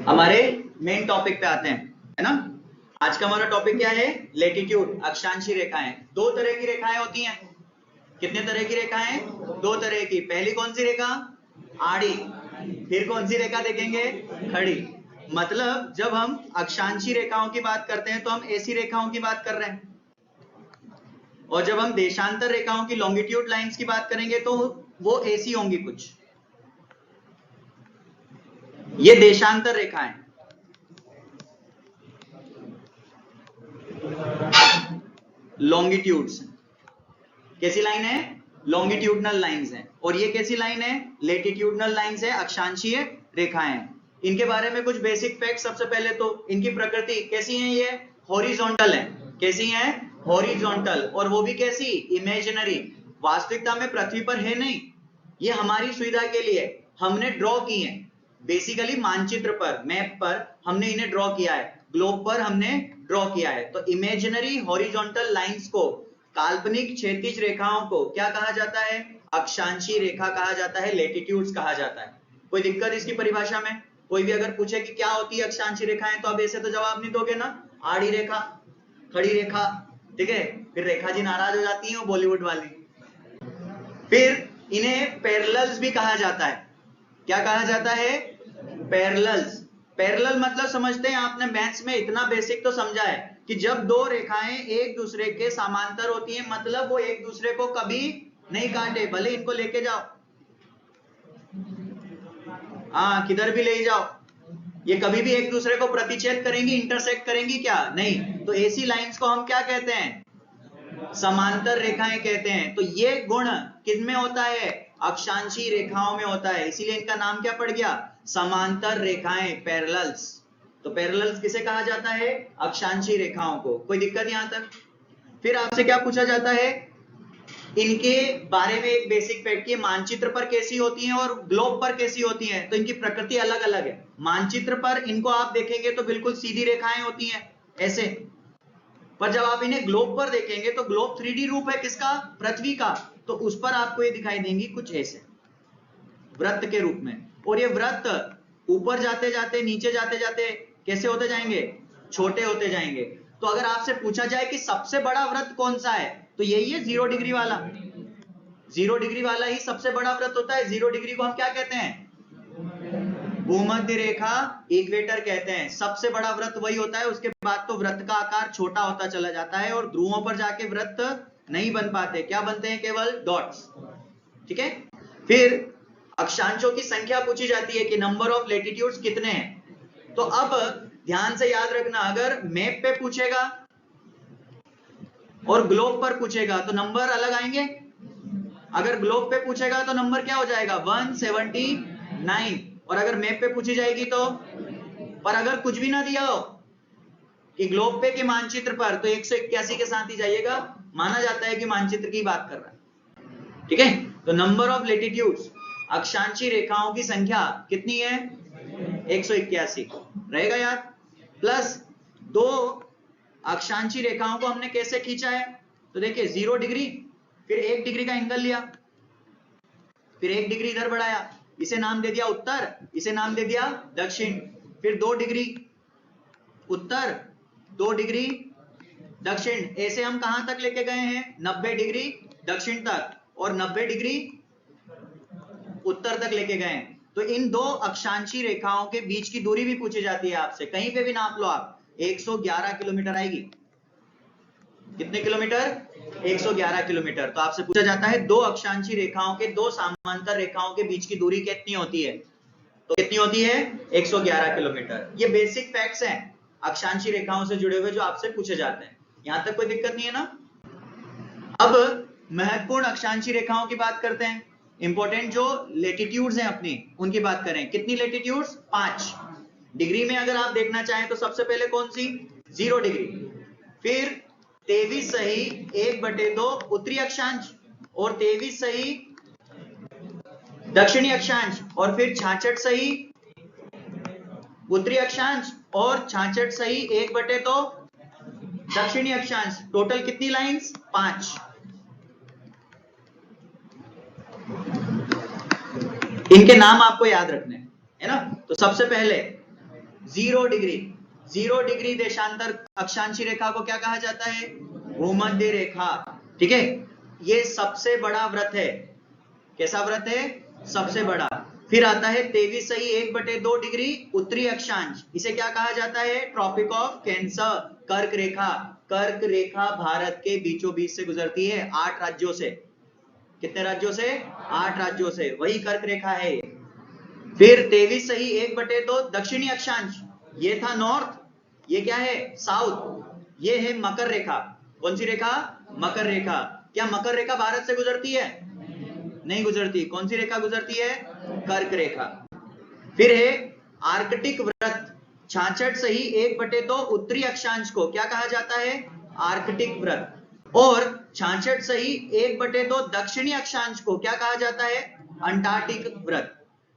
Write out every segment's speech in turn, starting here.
हमारे main topic पे आते हैं, है ना। आज का हमारा टॉपिक क्या है? लेटिट्यूड, अक्षांशी रेखाएं। दो तरह की रेखाएं होती हैं। कितने तरह की रेखाएं? दो तरह की। पहली कौन सी रेखा? आड़ी। फिर कौन सी रेखा देखेंगे? खड़ी। मतलब जब हम अक्षांशी रेखाओं की बात करते हैं तो हम ऐसी रेखाओं की बात कर रहे हैं, और जब हम देशांतर रेखाओं की लॉन्गिट्यूड लाइंस की बात करेंगे तो वो ऐसी होंगी कुछ। ये देशांतर रेखाएं, लॉन्गिट्यूड्स। कैसी लाइन है? लॉन्गिट्यूडनल लाइंस हैं। और ये कैसी लाइन है? लेटिट्यूडनल लाइंस है, अक्षांशीय रेखाएं। इनके बारे में कुछ बेसिक फैक्ट। सबसे पहले तो इनकी प्रकृति कैसी है? ये हॉरिजॉन्टल है। कैसी है? हॉरिजॉन्टल। और वो भी कैसी? इमेजिनरी। वास्तविकता में पृथ्वी पर है नहीं, ये हमारी सुविधा के लिए हमने ड्रॉ की है। बेसिकली मानचित्र पर, मैप पर हमने इन्हें ड्रॉ किया है, ग्लोब पर हमने ड्रॉ किया है। तो इमेजिनरी हॉरिजॉन्टल लाइंस को, काल्पनिक क्षैतिज रेखाओं को क्या कहा जाता है? अक्षांशी रेखा कहा जाता है, लेटिट्यूड्स कहा जाता है। कोई दिक्कत इसकी परिभाषा में? कोई भी अगर पूछे कि क्या होती है अक्षांशी रेखाएं, तो अब ऐसे तो जवाब नहीं दोगे ना। आड़ी रेखा, खड़ी रेखा, ठीक है। फिर रेखा जी नाराज हो जाती है, वो बॉलीवुड वाली। फिर इन्हें पैरेलल्स भी कहा जाता है। क्या कहा जाता है? पैरेलल्स। पैरेलल मतलब समझते हैं आपने, मैथ्स में इतना बेसिक तो समझा है कि जब दो रेखाएं एक दूसरे के समांतर होती हैं, मतलब वो एक दूसरे को कभी नहीं काटे, भले इनको लेके जाओ, हाँ किधर भी ले जाओ, ये कभी भी एक दूसरे को प्रतिच्छेद करेंगी, इंटरसेक्ट करेंगी क्या? नहीं। तो ऐसी लाइंस को हम क्या कहते हैं? समांतर रेखाएं कहते हैं। तो ये गुण किसमें होता है? अक्षांशी रेखाओं में होता है, इसीलिए इनका नाम क्या पड़ गया? समांतर रेखाएं, पैरेलल्स। तो पैरेलल्स किसे कहा जाता है? अक्षांशी रेखाओं को। कोई दिक्कत यहां तक? फिर आपसे क्या पूछा जाता है? इनके बारे में एक बेसिक फैक्ट, ये मानचित्र पर कैसी होती हैं और ग्लोब पर कैसी होती हैं। तो इनकी प्रकृति अलग अलग है। मानचित्र पर इनको आप देखेंगे तो बिल्कुल सीधी रेखाएं होती हैं ऐसे, पर जब आप इन्हें ग्लोब पर देखेंगे तो ग्लोब 3D रूप है किसका? पृथ्वी का। तो उस पर आपको ये दिखाई देंगी कुछ ऐसे, वृत्त के रूप में। और ये वृत्त ऊपर जाते जाते, नीचे जाते जाते कैसे होते जाएंगे? छोटे होते जाएंगे। तो अगर आपसे पूछा जाए कि सबसे बड़ा वृत्त कौन सा है, तो यही है 0 डिग्री वाला। 0 डिग्री वाला ही सबसे बड़ा वृत्त होता है। 0 डिग्री को हम क्या कहते हैं? भूमध्य रेखा, इक्वेटर कहते हैं। सबसे बड़ा वृत्त वही होता है, उसके बाद तो वृत्त का आकार छोटा होता चला जाता है और ध्रुवों पर जाके वृत्त नहीं बन पाते। क्या बनते हैं? केवल डॉट्स, ठीक है। फिर अक्षांशों की संख्या पूछी जाती है कि नंबर ऑफ लेटिट्यूड्स कितने हैं। तो अब ध्यान से याद रखना, अगर मैप पे पूछेगा और ग्लोब पर पूछेगा तो नंबर अलग आएंगे। अगर ग्लोब पे पूछेगा तो नंबर क्या हो जाएगा? 179। और अगर मैप पे पूछी जाएगी तो, पर अगर कुछ भी ना दिया हो कि ग्लोब पे के मानचित्र पर, तो 181 के साथ ही जाइएगा, माना जाता है कि मानचित्र की बात कर रहा है, ठीक है। तो नंबर ऑफ लेटिट्यूड्स, अक्षांशी रेखाओं की संख्या कितनी है? 181 रहेगा यार। प्लस दो अक्षांशी रेखाओं को हमने कैसे खींचा है? तो देखिए 0 डिग्री, फिर 1 डिग्री का एंगल लिया, फिर 1 डिग्री इधर बढ़ाया, इसे नाम दे दिया उत्तर, इसे नाम दे दिया दक्षिण। फिर 2 डिग्री उत्तर, 2 डिग्री दक्षिण। ऐसे हम कहां तक लेके गए हैं? 90 डिग्री दक्षिण तक और 90 डिग्री उत्तर तक लेके गए। तो इन दो अक्षांशी रेखाओं के बीच की दूरी भी पूछी जाती है आपसे, कहीं पे भी नाप लो आप, 111 किलोमीटर आएगी। कितने किलोमीटर? 111 किलोमीटर। तो आपसे पूछा जाता है दो अक्षांशी रेखाओं के, दो समांतर रेखाओं के बीच की दूरी कितनी होती है? तो कितनी होती है? 111 किलोमीटर। ये बेसिक फैक्ट्स हैं अक्षांशी रेखाओं से जुड़े हुए जो आपसे पूछे जाते हैं। यहां तक कोई दिक्कत नहीं है ना। अब महत्वपूर्ण अक्षांशी रेखाओं की बात करते हैं। इंपॉर्टेंट जो लेटिट्यूड्स हैं अपनी, उनकी बात करें। कितनी लेटिट्यूड्स? 5 डिग्री में अगर आप देखना चाहें तो सबसे पहले कौन सी? 0 डिग्री, फिर 23 सही 1/2 उत्तरी अक्षांश, और 23 सही दक्षिणी अक्षांश, और फिर 66 सही उत्तरी अक्षांश, और 66 सही 1/2 दक्षिणी अक्षांश। टोटल कितनी लाइंस? 5। इनके नाम आपको याद रखने हैं, है ना। तो सबसे पहले 0 डिग्री। 0 डिग्री देशांतर अक्षांशी रेखा को क्या कहा जाता है? भूमध्य रेखा। ठीक है, ये सबसे बड़ा व्रत है। कैसा व्रत है? सबसे बड़ा। फिर आता है 23.1/2 डिग्री उत्तरी अक्षांश, इसे क्या कहा जाता है? ट्रॉपिक ऑफ कैंसर, कर्क रेखा। कर्क रेखा भारत के बीचों बीच से गुजरती है 8 राज्यों से। कितने राज्यों से? 8 राज्यों से, वही कर्क रेखा है। फिर 23.1/2 दक्षिणी अक्षांश, ये था नॉर्थ, ये क्या है? साउथ। ये है मकर रेखा। कौन सी रेखा? मकर रेखा। क्या मकर रेखा भारत से गुजरती है? नहीं गुजरती। कौन सी रेखा गुजरती है? कर्क रेखा। फिर है आर्कटिक व्रत, 66.1/2 उत्तरी अक्षांश को क्या कहा जाता है? आर्कटिक व्रत। और 66.1/2 दक्षिणी अक्षांश को क्या कहा जाता है? अंटार्कटिक व्रत।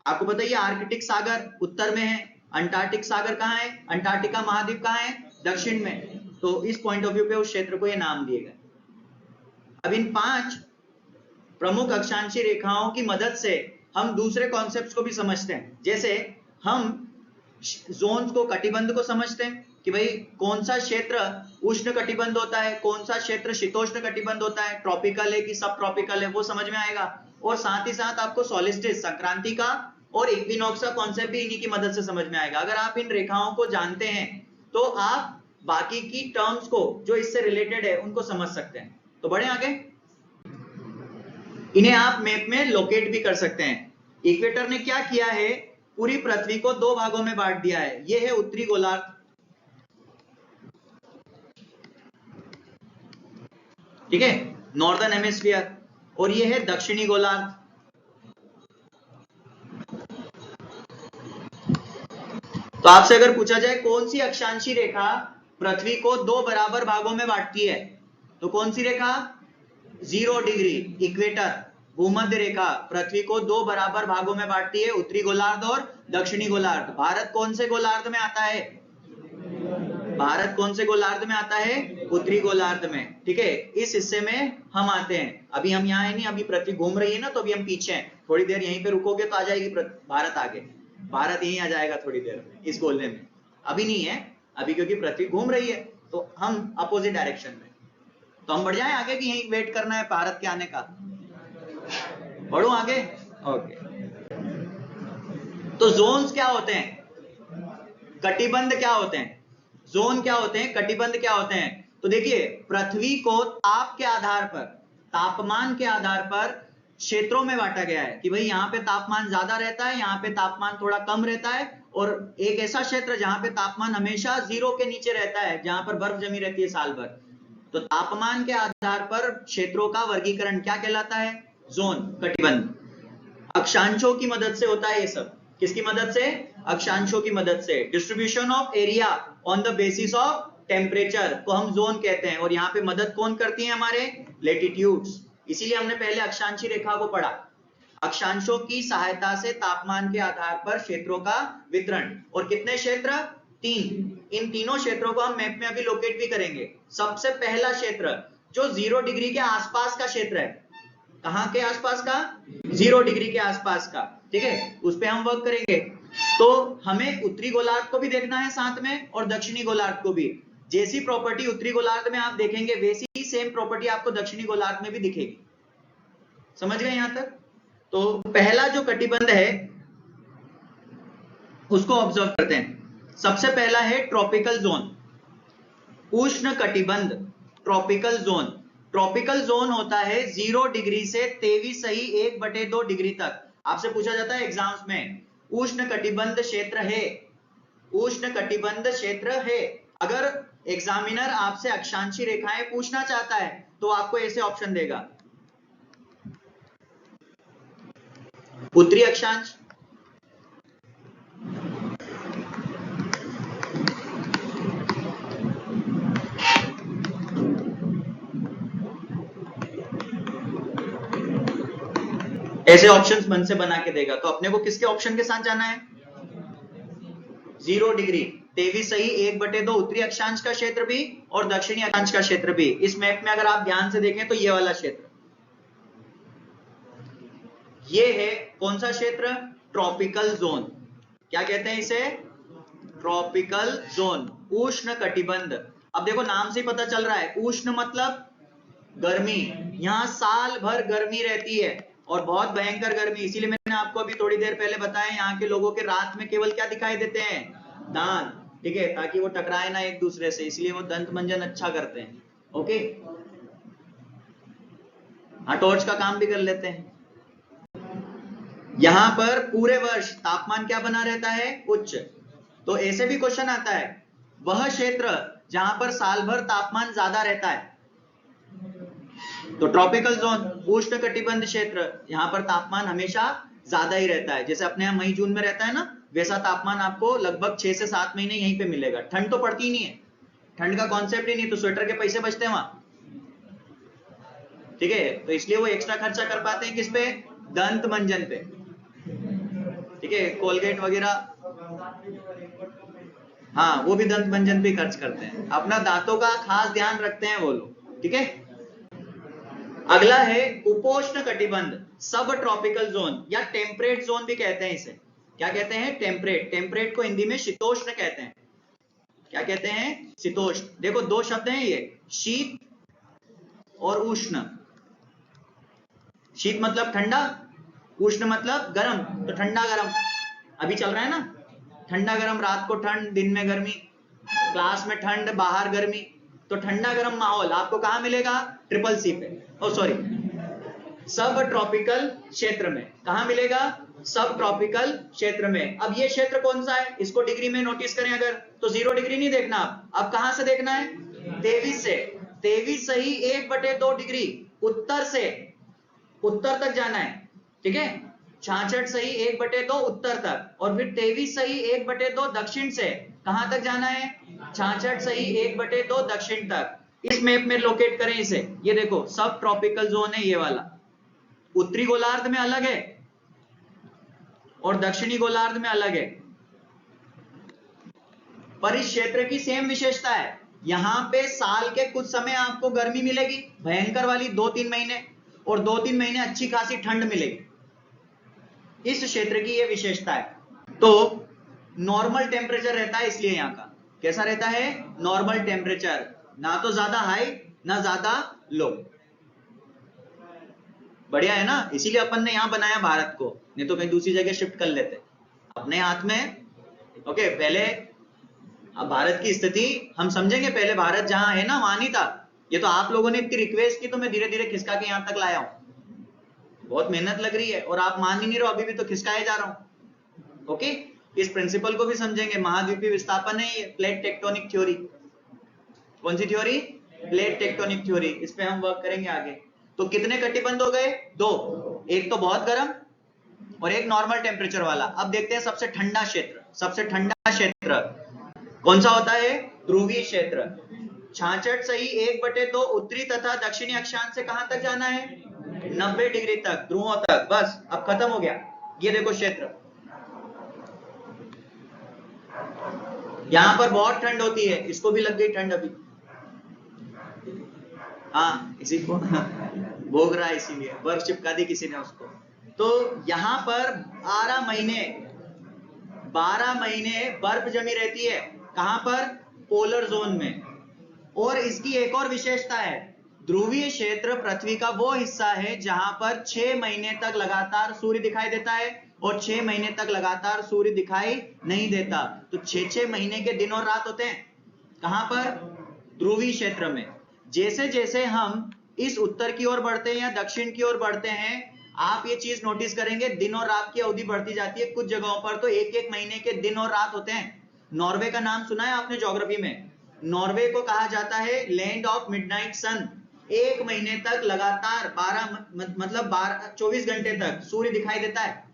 आपको पता है आर्कटिक सागर उत्तर में है, अंटार्कटिक सागर कहाँ है? अंटार्कटिका महाद्वीप कहाँ है? दक्षिण में। तो इस पॉइंट ऑफ व्यू पे उस क्षेत्र को ये नाम दिए गए। अब इन 5 प्रमुख अक्षांशी रेखाओं की मदद से हम दूसरे कॉन्सेप्ट्स को भी समझते हैं। जैसे हम जोन्स को, कटिबंध को समझते हैं कि भाई कौन सा क्षेत्र उष्ण कटिबंध होता है, कौन सा क्षेत्र शीतोष्ण कटिबंध होता है, ट्रॉपिकल है कि सब ट्रॉपिकल है, वो समझ में आएगा। और साथ ही साथ आपको सोलिस्टिस, संक्रांति का और इक्विनॉक्स का कॉन्सेप्ट भी इन्हीं की मदद से समझ में आएगा। अगर आप इन रेखाओं को जानते हैं तो आप बाकी की टर्म्स को जो इससे रिलेटेड है उनको समझ सकते हैं। तो बढ़े आगे। इन्हें आप मैप में लोकेट भी कर सकते हैं। इक्वेटर ने क्या किया है? पूरी पृथ्वी को 2 भागों में बांट दिया है। यह है उत्तरी गोलार्ध, ठीक है, नॉर्दर्न हेमिस्फीयर, और यह है दक्षिणी गोलार्ध। तो आपसे अगर पूछा जाए कौन सी अक्षांशी रेखा पृथ्वी को 2 बराबर भागों में बांटती है, तो कौन सी रेखा? 0 डिग्री, इक्वेटर, भूमध्य रेखा पृथ्वी को 2 बराबर भागों में बांटती है, उत्तरी गोलार्ध और दक्षिणी गोलार्ध। भारत कौन से गोलार्ध में आता है? भारत कौन से गोलार्ध में आता है? उत्तरी गोलार्ध में। ठीक है, इस हिस्से में हम आते हैं। अभी हम यहाँ है नहीं, अभी पृथ्वी घूम रही है ना, तो अभी हम पीछे हैं। थोड़ी देर यहीं पे रुकोगे तो आ जाएगी भारत आगे। भारत यहीं आ जाएगा थोड़ी देर में, इस गोले में। अभी नहीं है, अभी क्योंकि पृथ्वी घूम रही है तो हम अपोजिट डायरेक्शन में। तो हम बढ़ जाए आगे कि यहीं वेट करना है भारत के आने का? बढ़ो आगे। ओके, तो जोन्स क्या होते हैं? कटिबंध क्या होते हैं? जोन क्या होते हैं? कटिबंध क्या होते हैं? तो देखिए, पृथ्वी को ताप के आधार पर, तापमान के आधार पर क्षेत्रों में बांटा गया है कि भाई यहाँ पे तापमान ज्यादा रहता है, यहाँ पे तापमान थोड़ा कम रहता है, और एक ऐसा क्षेत्र जहां पे तापमान हमेशा 0 के नीचे रहता है, जहां पर बर्फ जमी रहती है साल भर। तो तापमान के आधार पर क्षेत्रों का वर्गीकरण क्या कहलाता है? जोन, कटिबंध। अक्षांशों की मदद से होता है ये सब। किसकी मदद से? अक्षांशों की मदद से। Distribution of area on the basis of temperature को हम जोन कहते हैं। और यहाँ पे मदद कौन करती है? हमारे लेटिट्यूड्स। इसीलिए हमने पहले अक्षांशी रेखा को पढ़ा। अक्षांशों की सहायता से तापमान के आधार पर क्षेत्रों का वितरण। और कितने क्षेत्र? 3। इन तीनों क्षेत्रों को हम मैप में अभी लोकेट भी करेंगे। सबसे पहला क्षेत्र जो 0 डिग्री के आसपास का क्षेत्र है, कहां के आसपास का? 0 डिग्री के आसपास का। ठीक है, उस पे हम वर्क करेंगे। तो हमें उत्तरी गोलार्ध को भी देखना है साथ में, और दक्षिणी गोलार्ध को भी। जैसी प्रॉपर्टी उत्तरी गोलार्ध में आप देखेंगे, वैसी ही सेम प्रॉपर्टी आपको दक्षिणी गोलार्ध में भी दिखेगी। समझ गए यहां तक? तो पहला जो कटिबंध है उसको ऑब्जर्व करते हैं। सबसे पहला है ट्रॉपिकल जोन, उष्ण कटिबंध, ट्रॉपिकल जोन। ट्रॉपिकल जोन होता है 0 डिग्री से 23.1/2 डिग्री तक। आपसे पूछा जाता है एग्जाम्स में, उष्ण कटिबंध क्षेत्र है, उष्ण कटिबंध क्षेत्र है। अगर एग्जामिनर आपसे अक्षांशी रेखाएं पूछना चाहता है तो आपको ऐसे ऑप्शन देगा: उत्तरी अक्षांश, ऐसे ऑप्शंस मन से बना के देगा। तो अपने को किसके ऑप्शन के साथ जाना है? 0 डिग्री, 23.1/2 उत्तरी अक्षांश का क्षेत्र भी और दक्षिणी अक्षांश का क्षेत्र भी। इस मैप में अगर आप ध्यान से देखें तो ये वाला क्षेत्र, ये है कौन सा क्षेत्र? Tropical zone. क्या कहते हैं इसे? ट्रॉपिकल जोन, उष्ण कटिबंध। अब देखो नाम से ही पता चल रहा है, उष्ण मतलब गर्मी, यहाँ साल भर गर्मी रहती है और बहुत भयंकर गर्मी। इसीलिए मैंने आपको अभी थोड़ी देर पहले बताया, यहाँ के लोगों के रात में केवल क्या दिखाई देते हैं, दांत, ठीक है, ताकि वो टकराए ना एक दूसरे से, इसलिए वो दंत मंजन अच्छा करते हैं। ओके, हाँ, टॉर्च का काम भी कर लेते हैं। यहां पर पूरे वर्ष तापमान क्या बना रहता है, उच्च। तो ऐसे भी क्वेश्चन आता है, वह क्षेत्र जहां पर साल भर तापमान ज्यादा रहता है, तो ट्रॉपिकल जोन, उष्ण कटिबंध क्षेत्र, यहां पर तापमान हमेशा ज्यादा ही रहता है। जैसे अपने यहाँ मई जून में रहता है ना, वैसा तापमान आपको लगभग 6 से 7 महीने यहीं पे मिलेगा। ठंड तो पड़ती ही नहीं है, ठंड का कॉन्सेप्ट ही नहीं, तो स्वेटर के पैसे बचते हैं वहां, ठीक है। तो इसलिए वो एक्स्ट्रा खर्चा कर पाते हैं किस पे, दंत मंजन पे, ठीक है, कोलगेट वगैरह, हाँ, वो भी दंत मंजन पे खर्च करते हैं, अपना दांतों का खास ध्यान रखते हैं वो लोग, ठीक है। अगला है उपोष्ण कटिबंध, सब ट्रॉपिकल जोन या टेम्परेट जोन भी कहते हैं इसे। क्या कहते हैं, टेम्परेट। टेम्परेट को हिंदी में शीतोष्ण कहते हैं। क्या कहते हैं, शीतोष्ण। देखो दो शब्द हैं ये, शीत और उष्ण। शीत मतलब ठंडा, उष्ण मतलब गर्म। तो ठंडा गर्म अभी चल रहा है ना, ठंडा गर्म, रात को ठंड, दिन में गर्मी, क्लास में ठंड, बाहर गर्मी। तो ठंडा गर्म माहौल आपको कहां मिलेगा, ट्रिपल सी पे, ओ सॉरी, सब ट्रॉपिकल क्षेत्र में। कहां मिलेगा, सब ट्रॉपिकल क्षेत्र में। अब ये क्षेत्र कौन सा है, इसको डिग्री में नोटिस करें अगर, तो 0 डिग्री नहीं देखना आप, अब कहां से देखना है, 23 से। 23 सही 1/2 डिग्री उत्तर से, उत्तर तक जाना है, ठीक है। 66 सही 1/2 उत्तर तक, और फिर 23 सही 1/2 दक्षिण से। कहां तक जाना है, 66 सही 1/2 दक्षिण तक। इस मैप में लोकेट करें इसे, ये देखो सब ट्रॉपिकल जोन है ये वाला। उत्तरी गोलार्ध में अलग है और दक्षिणी गोलार्ध में अलग है, पर इस क्षेत्र की सेम विशेषता है। यहां पे साल के कुछ समय आपको गर्मी मिलेगी भयंकर वाली 2-3 महीने, और 2-3 महीने अच्छी खासी ठंड मिलेगी। इस क्षेत्र की यह विशेषता है। तो नॉर्मल टेम्परेचर रहता है, इसलिए यहां का कैसा रहता है, नॉर्मल टेम्परेचर, ना तो ज्यादा हाई ना ज्यादा लो। बढ़िया है ना, इसीलिए अपन ने यहां बनाया भारत को, नहीं तो कहीं दूसरी जगह शिफ्ट कर लेते अपने हाथ में। ओके, पहले अब भारत की स्थिति हम समझेंगे, पहले भारत जहां है ना वहां नहीं था। ये तो आप लोगों ने इतनी रिक्वेस्ट की तो मैं धीरे धीरे खिसका के यहां तक लाया हूं। बहुत मेहनत लग रही है और आप मान ही नहीं रहो, अभी भी तो खिसकाए जा रहा हूं। ओके, इस प्रिंसिपल को भी समझेंगे, महाद्वीपीय विस्थापन है ये, प्लेट टेक्टोनिक थ्योरी। कौन सी थ्योरी, प्लेट टेक्टोनिक थ्योरी, इस पे हम वर्क करेंगे आगे। तो कितने कटिबंध हो गए, 2, एक तो बहुत गर्म और एक नॉर्मल टेम्परेचर वाला। अब देखते हैं सबसे ठंडा क्षेत्र। सबसे ठंडा क्षेत्र कौन सा होता है, ध्रुवीय क्षेत्र। 66 सही 1/2 उत्तरी तथा दक्षिणी अक्षांश से कहां तक जाना है, 90 डिग्री तक, ध्रुवों तक। बस अब खत्म हो गया। ये देखो क्षेत्र, यहां पर बहुत ठंड होती है, इसको भी लग गई ठंड अभी, हाँ, इसी को भोग रहा है, इसीलिए बर्फ चिपका दी किसी ने उसको। तो यहां पर 12 महीने बर्फ जमी रहती है। कहां पर, पोलर जोन में। और इसकी एक और विशेषता है, ध्रुवीय क्षेत्र पृथ्वी का वो हिस्सा है जहां पर 6 महीने तक लगातार सूर्य दिखाई देता है और 6 महीने तक लगातार सूर्य दिखाई नहीं देता। तो 6-6 महीने के दिन और रात होते हैं। कहां पर, ध्रुवीय क्षेत्र में। जैसे जैसे हम इस उत्तर की ओर बढ़ते हैं या दक्षिण की ओर बढ़ते हैं, आप ये चीज नोटिस करेंगे, दिन और रात की अवधि बढ़ती जाती है। कुछ जगहों पर तो 1-1 महीने के दिन और रात होते हैं। नॉर्वे का नाम सुना है आपने ज्योग्राफी में, नॉर्वे को कहा जाता है लैंड ऑफ मिडनाइट सन। 1 महीने तक लगातार 24 घंटे तक सूर्य दिखाई देता है।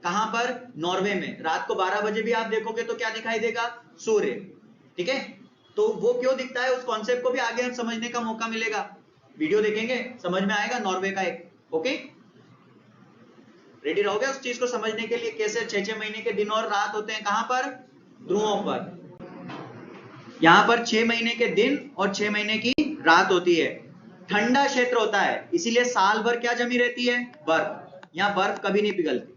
कहां पर, नॉर्वे में। रात को 12 बजे भी आप देखोगे तो क्या दिखाई देगा, सूर्य, ठीक है। तो वो क्यों दिखता है, उस कॉन्सेप्ट को भी आगे हम समझने का मौका मिलेगा, वीडियो देखेंगे समझ में आएगा नॉर्वे का एक। ओके, रेडी रहोगे उस चीज को समझने के लिए, कैसे 6-6 महीने के दिन और रात होते हैं। कहां पर, ध्रुवों पर। यहां पर 6 महीने के दिन और 6 महीने की रात होती है। ठंडा क्षेत्र होता है, इसीलिए साल भर क्या जमी रहती है, बर्फ। यहां बर्फ कभी नहीं पिघलती,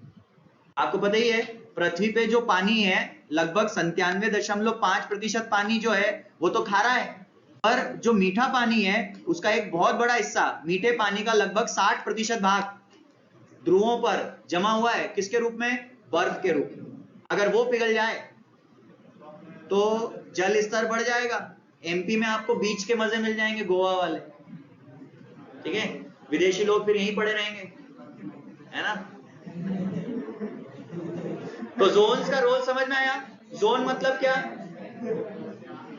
आपको पता ही है। पृथ्वी पे जो पानी है लगभग 97.5% पानी जो है वो तो खारा है, पर जो मीठा पानी है उसका एक बहुत बड़ा हिस्सा, मीठे पानी का लगभग 60% भाग ध्रुवों पर जमा हुआ है। किसके रूप में? बर्फ के रूप में। अगर वो पिघल जाए तो जल स्तर बढ़ जाएगा। एमपी में आपको बीच के मजे मिल जाएंगे, गोवा वाले, ठीक है। विदेशी लोग फिर यहीं पड़े रहेंगे, है ना। तो जोन्स का रोल समझ में आया? जोन मतलब क्या?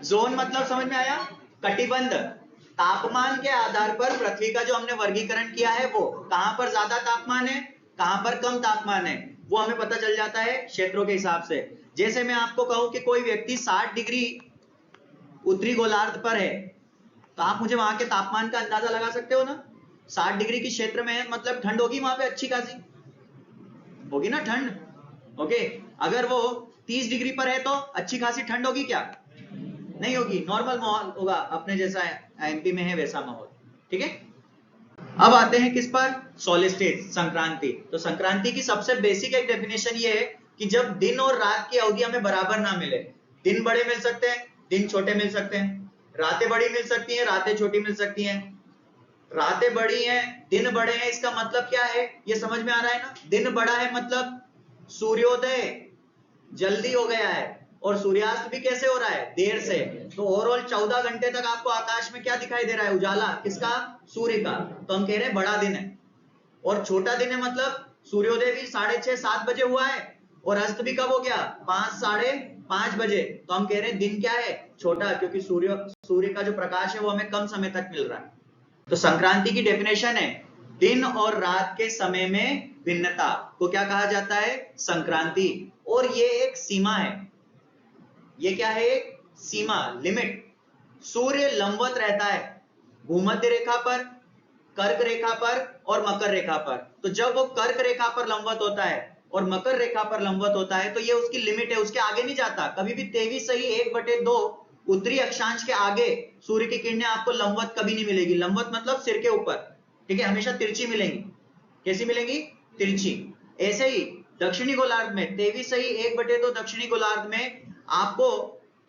जोन मतलब समझ में आया? कटिबंध। तापमान के आधार पर पृथ्वी का जो हमने वर्गीकरण किया है, वो कहां पर ज्यादा तापमान है, कहां पर कम तापमान है, वो हमें पता चल जाता है क्षेत्रों के हिसाब से। जैसे मैं आपको कहूं कि कोई व्यक्ति 60 डिग्री उत्तरी गोलार्ध पर है, तो आप मुझे वहां के तापमान का अंदाजा लगा सकते हो ना। 60 डिग्री के क्षेत्र में है, मतलब ठंड होगी वहां पे, अच्छी खासी होगी ना ठंड। ओके, अगर वो 30 डिग्री पर है तो अच्छी खासी ठंड होगी क्या? नहीं होगी, नॉर्मल माहौल होगा, अपने जैसा एमपी में है वैसा माहौल, ठीक है। अब आते हैं किस पर? सोलिस्टिस, संक्रांति। तो संक्रांति की सबसे बेसिक एक डेफिनेशन ये है कि जब दिन और रात की अवधि हमें बराबर ना मिले, दिन बड़े मिल सकते हैं, दिन छोटे मिल सकते हैं, रातें बड़ी मिल सकती हैं, रातें छोटी मिल सकती हैं। रातें बड़ी हैं, दिन बड़े हैं, इसका मतलब क्या है, ये समझ में आ रहा है ना। दिन बड़ा है मतलब सूर्योदय जल्दी हो गया है और सूर्यास्त भी कैसे हो रहा है? देर से। तो ओवरऑल 14 घंटे तक आपको आकाश में क्या दिखाई दे रहा है? उजाला। किसका? सूर्य का। तो हम कह रहे हैं बड़ा दिन है। और छोटा दिन है मतलब सूर्योदय भी 6:30-7 बजे हुआ है और अस्त भी कब हो गया? 5-5:30 बजे। तो हम कह रहे हैं दिन क्या है? छोटा, क्योंकि सूर्य का जो प्रकाश है वो हमें कम समय तक मिल रहा है। तो संक्रांति की डेफिनेशन है दिन और रात के समय में भिन्नता को क्या कहा जाता है? संक्रांति। और ये एक सीमा है। ये क्या है? एक सीमा, लिमिट। सूर्य लंबवत रहता है भूमध्य रेखा पर, कर्क रेखा पर और मकर रेखा पर। तो जब वो कर्क रेखा पर लंबवत होता है और मकर रेखा पर लंबवत होता है तो ये उसकी लिमिट है, उसके आगे नहीं जाता कभी भी। 23.1/2 उत्तरी अक्षांश के आगे सूर्य की किरणें आपको लंबवत कभी नहीं मिलेगी। लंबवत मतलब सिर के ऊपर, ठीक है, हमेशा तिरछी मिलेंगी। कैसी मिलेंगी? तिरछी। ऐसे ही दक्षिणी गोलार्ध में 23.1/2 दक्षिणी गोलार्ध में आपको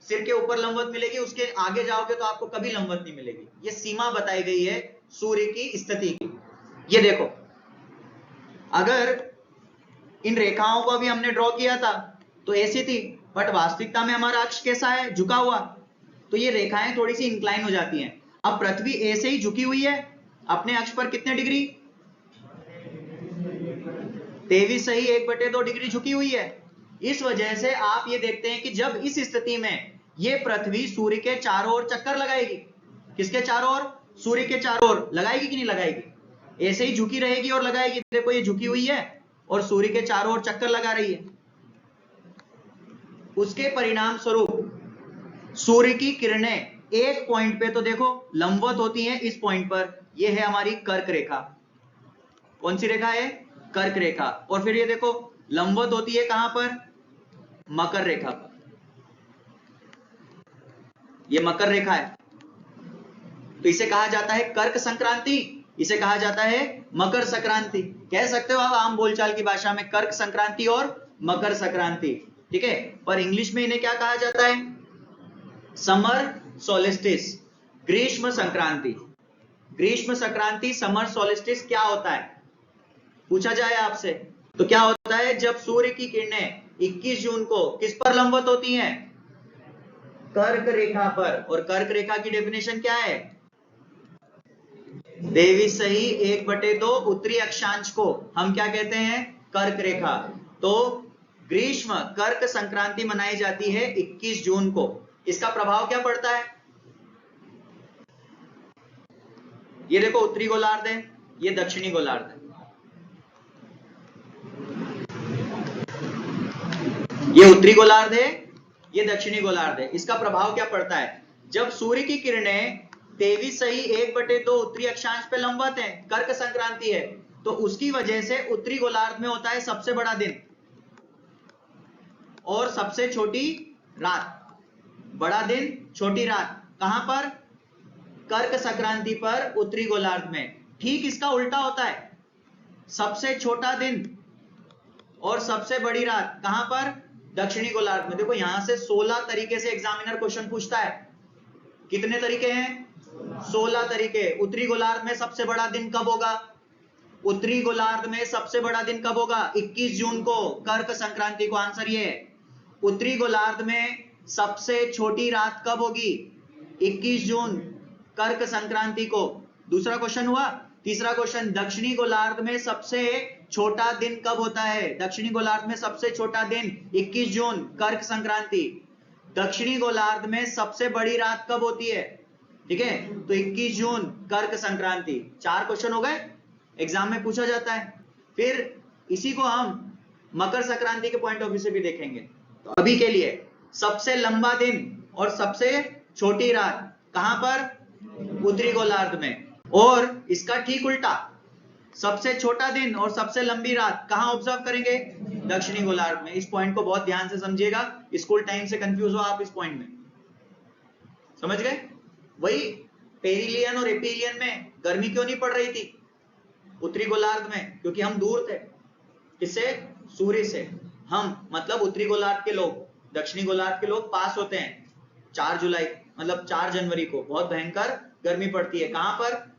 सिर के ऊपर लंबवत मिलेगी, उसके आगे जाओगे तो आपको कभी लंबवत नहीं मिलेगी। ये सीमा बताई गई है सूर्य की स्थिति की। ये देखो, अगर इन रेखाओं को अभी हमने ड्रॉ किया था तो ऐसी थी, बट वास्तविकता में हमारा अक्ष कैसा है? झुका हुआ। तो ये रेखाएं थोड़ी सी इंक्लाइन हो जाती हैं। अब पृथ्वी ऐसे ही झुकी हुई है अपने अक्ष पर कितने डिग्री? 23.1/2 डिग्री झुकी हुई है। इस वजह से आप ये देखते हैं कि जब इस स्थिति में ये पृथ्वी सूर्य के चारों ओर चक्कर लगाएगी। किसके चारों ओर? सूर्य के चारों ओर लगाएगी कि नहीं लगाएगी? ऐसे ही झुकी रहेगी और लगाएगी। देखो ये झुकी हुई है और सूर्य के चारों ओर चक्कर लगा रही है। उसके परिणाम स्वरूप सूर्य की किरणें एक पॉइंट पे तो देखो लंबवत होती हैं, इस पॉइंट पर। यह है हमारी कर्क रेखा। कौन सी रेखा है? कर्क रेखा। और फिर ये देखो लंबवत होती है कहां पर? मकर रेखा पर। ये मकर रेखा है, तो इसे कहा जाता है कर्क संक्रांति, इसे कहा जाता है मकर संक्रांति। कह सकते हो आप आम बोलचाल की भाषा में कर्क संक्रांति और मकर संक्रांति, ठीक है। पर इंग्लिश में इन्हें क्या कहा जाता है? समर सोलिस्टिस, ग्रीष्म संक्रांति। ग्रीष्म संक्रांति, समर सोलिस्टिस क्या होता है पूछा जाए आपसे, तो क्या होता है? जब सूर्य की किरणें 21 जून को किस पर लंबवत होती हैं? कर्क रेखा पर। और कर्क रेखा की डेफिनेशन क्या है? 23.1/2 उत्तरी अक्षांश को हम क्या कहते हैं? कर्क रेखा। तो ग्रीष्म कर्क संक्रांति मनाई जाती है 21 जून को। इसका प्रभाव क्या पड़ता है? ये देखो उत्तरी गोलार्ध है, ये दक्षिणी गोलार्ध है। ये उत्तरी गोलार्ध है, ये दक्षिणी गोलार्ध है। इसका प्रभाव क्या पड़ता है? जब सूर्य की किरणें 23.1/2 उत्तरी अक्षांश पे लंबवत है, कर्क संक्रांति है, तो उसकी वजह से उत्तरी गोलार्ध में होता है सबसे बड़ा दिन और सबसे छोटी रात। बड़ा दिन, छोटी रात कहां पर? कर्क संक्रांति पर उत्तरी गोलार्ध में। ठीक इसका उल्टा होता है, सबसे छोटा दिन और सबसे बड़ी रात कहां पर? दक्षिणी गोलार्ध में। देखो यहां से 16 तरीके से एग्जामिनर क्वेश्चन पूछता है। कितने तरीके हैं? 16 तरीके। उत्तरी गोलार्ध में सबसे बड़ा दिन कब होगा? उत्तरी गोलार्ध में सबसे बड़ा दिन कब होगा? 21 जून को, कर्क संक्रांति को। आंसर ये है। उत्तरी गोलार्ध में सबसे छोटी रात कब होगी? 21 जून, कर्क संक्रांति को। दूसरा क्वेश्चन हुआ। तीसरा क्वेश्चन, दक्षिणी गोलार्ध में सबसे छोटा दिन कब होता है? दक्षिणी गोलार्ध में सबसे छोटा दिन 21 जून, कर्क संक्रांति। दक्षिणी गोलार्ध में सबसे बड़ी रात कब होती है? ठीक है, तो 21 जून, कर्क संक्रांति। 4 क्वेश्चन हो गए, एग्जाम में पूछा जाता है। फिर इसी को हम मकर संक्रांति के पॉइंट ऑफ व्यू से भी देखेंगे। तो अभी के लिए सबसे लंबा दिन और सबसे छोटी रात कहां पर? उत्तरी गोलार्ध में। और इसका ठीक उल्टा, सबसे छोटा दिन और सबसे लंबी रात कहां ऑब्जर्व करेंगे? दक्षिणी गोलार्ध में। इस पॉइंट को बहुत ध्यान से समझिएगा, स्कूल टाइम से कंफ्यूज हो आप इस पॉइंट में। समझ गए? वही पेरिलियन और एपीलियन में गर्मी क्यों नहीं पड़ रही थी उत्तरी गोलार्ध में? क्योंकि हम दूर थे। किससे? सूर्य से। हम मतलब उत्तरी गोलार्ध के लोग, दक्षिणी गोलार्ध के लोग पास होते हैं 4 जुलाई मतलब 4 जनवरी को। बहुत भयंकर गर्मी पड़ती है। कहां पर?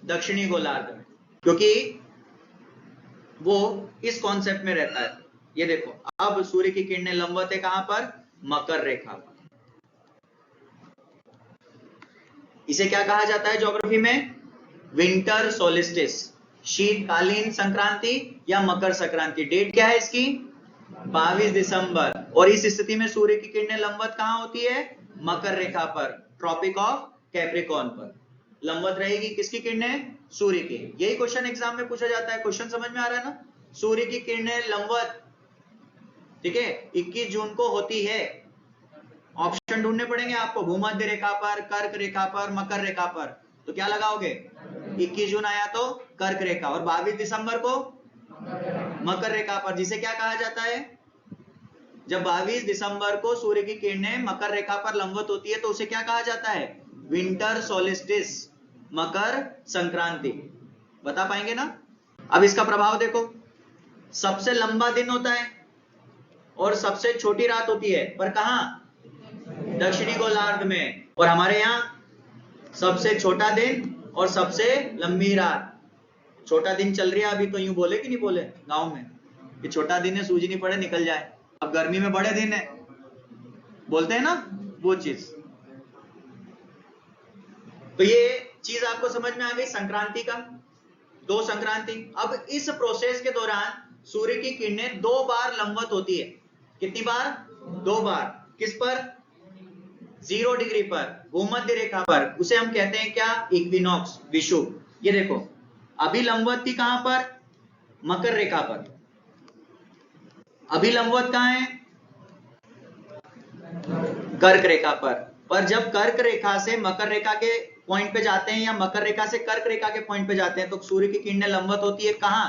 दक्षिणी गोलार्ध में, क्योंकि वो इस कॉन्सेप्ट में रहता है। ये देखो, अब सूर्य की किरणें लंबवत है कहां पर? मकर रेखा पर। इसे क्या कहा जाता है ज्योग्राफी में? विंटर सोलिस्टिस, शीतकालीन संक्रांति या मकर संक्रांति। डेट क्या है इसकी? 22 दिसंबर। और इस स्थिति में सूर्य की किरणें लंबवत कहां होती है? मकर रेखा पर, ट्रॉपिक ऑफ कैप्रिकॉर्न पर लंबवत रहेगी। किसकी किरणें? सूर्य की। यही क्वेश्चन एग्जाम में पूछा जाता है। क्वेश्चन समझ में आ रहा है ना? सूर्य की किरणें लंबवत, ठीक है, 21 जून को होती है। ऑप्शन ढूंढने पड़ेंगे आपको, भूमध्य रेखा पर, कर्क रेखा पर, मकर रेखा पर। तो क्या लगाओगे? 21 जून आया तो कर्क रेखा, और 22 दिसंबर को मकर रेखा पर, जिसे क्या कहा जाता है? जब 22 दिसंबर को सूर्य की किरणें मकर रेखा पर लंबवत होती है तो उसे क्या कहा जाता है? Winter solstice, Makar Sankranti. बता पाएंगे ना? अब इसका प्रभाव देखो, सबसे लंबा दिन होता है और सबसे छोटी रात होती है, पर कहां? दक्षिणी गोलार्ध में। और हमारे यहाँ सबसे छोटा दिन और सबसे लंबी रात। छोटा दिन चल रही है अभी, तो यूं बोले कि नहीं बोले गांव में कि छोटा दिन है, सूजी नहीं पड़े निकल जाए। अब गर्मी में बड़े दिन है, बोलते हैं ना वो चीज। तो ये चीज आपको समझ में आ गई संक्रांति का। 2 संक्रांति। अब इस प्रोसेस के दौरान सूर्य की किरणें 2 बार लंबवत होती है। कितनी बार? 2 बार। किस पर? 0 डिग्री पर, भूमध्य रेखा पर। उसे हम कहते हैं क्या? इक्विनॉक्स, विषुव। ये देखो, अभी लंबवत थी कहां पर? मकर रेखा पर। अभी लंबवत कहां है? कर्क रेखा पर जब कर्क रेखा से मकर रेखा के पॉइंट पे जाते हैं या मकर रेखा से कर्क रेखा के पॉइंट पे जाते हैं तो सूर्य की किरणें लंबवत होती है कहां?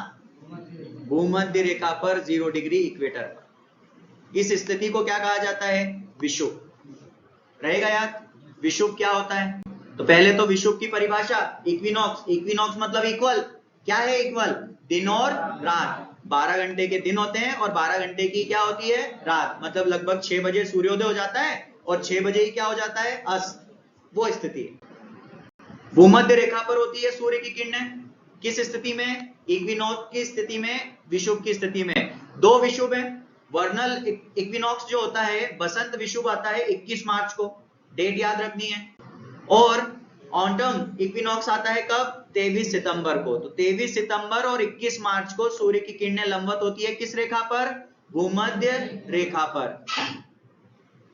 भूमध्य रेखा पर, 0 डिग्री इक्वेटर पर। इस स्थिति को क्या कहा जाता है? विषुव। रहेगा याद? विषुव क्या होता है? तो पहले तो विषुव की परिभाषा, इक्विनॉक्स। इक्विनॉक्स मतलब इक्वल। क्या है इक्वल? दिन और रात। 12 घंटे के दिन होते हैं और 12 घंटे की क्या होती है? रात। मतलब लगभग 6 बजे सूर्योदय हो जाता है और 6 बजे ही क्या हो जाता है? अस्त। वो स्थिति है। भूमध्य रेखा पर होती है सूर्य की किरणें। किस स्थिति में? इक्विनॉक्स की स्थिति में, विषुव की स्थिति में। 2 विषुव है। वर्नल इक्विनॉक्स जो होता है, बसंत विषुव आता है 21 मार्च को, डेट याद रखनी है। और ऑटम इक्विनॉक्स आता है कब? 23 सितंबर को। तो 23 सितंबर और 21 मार्च को सूर्य की किरणें लंबवत होती है किस रेखा पर? भूमध्य रेखा पर।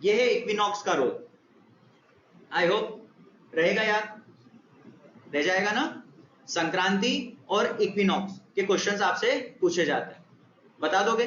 यह है इक्विनॉक्स का रोल। आई होप रहेगा याद, रह जाएगा ना? संक्रांति और इक्विनॉक्स के क्वेश्चंस आपसे पूछे जाते हैं, बता दोगे?